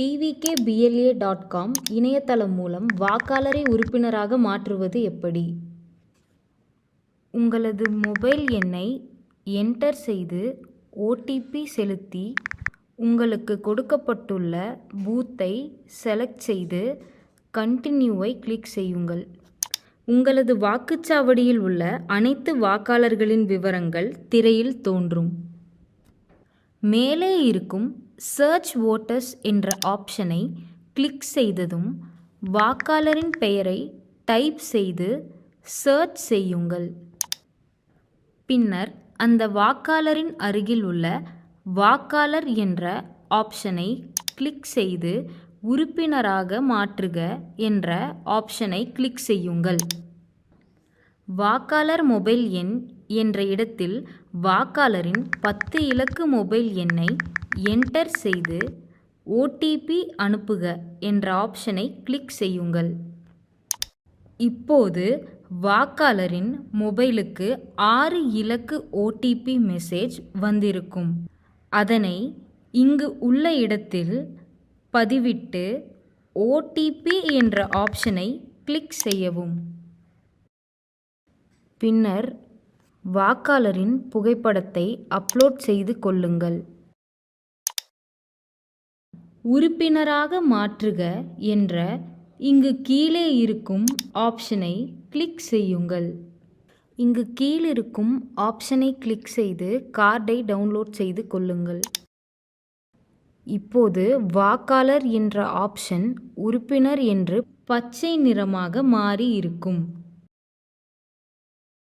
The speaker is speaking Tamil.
tvkbla.com இணையதளம் மூலம் வாக்காளரை உறுப்பினராக மாற்றுவது எப்படி? உங்களது மொபைல் எண்ணை என்டர் செய்து ஓடிபி செலுத்தி உங்களுக்கு கொடுக்கப்பட்டுள்ள பூத்தை செலக்ட் செய்து கண்டினியூவை கிளிக் செய்யுங்கள். உங்களது வாக்குச்சாவடியில் உள்ள அனைத்து வாக்காளர்களின் விவரங்கள் திரையில் தோன்றும். மேலே இருக்கும் சர்ச் வோட்டர்ஸ் என்ற ஆப்ஷனை கிளிக் செய்ததும் வாக்காளரின் பெயரை டைப் செய்து சர்ச் செய்யுங்கள். பின்னர் அந்த வாக்காளரின் அருகில் உள்ள வாக்காளர் என்ற ஆப்ஷனை கிளிக் செய்து உறுப்பினராக மாற்றுக என்ற ஆப்ஷனை கிளிக் செய்யுங்கள். வாக்காளர் மொபைல் எண் என்ற இடத்தில் வாக்காளரின் 10 இலக்கு மொபைல் எண்ணை என்டர் செய்து ஓடிபி அனுப்புக என்ற ஆப்ஷனை கிளிக் செய்யுங்கள். இப்போது வாக்காளரின் மொபைலுக்கு 6 இலக்கு ஓடிபி மெசேஜ் வந்திருக்கும். அதனை இங்கு உள்ள இடத்தில் பதிவிட்டு ஓடிபி என்ற ஆப்ஷனை கிளிக் செய்யவும். பின்னர் வாக்காளரின் புகைப்படத்தை அப்லோட் செய்து கொள்ளுங்கள். உறுப்பினராக மாற்றுக என்ற இங்கு கீழே இருக்கும் ஆப்ஷனை கிளிக் செய்யுங்கள். இங்கு கீழிருக்கும் ஆப்ஷனை கிளிக் செய்து கார்டை டவுன்லோட் செய்து கொள்ளுங்கள். இப்போது வாக்காளர் என்ற ஆப்ஷன் உறுப்பினர் என்று பச்சை நிறமாக மாறி இருக்கும்.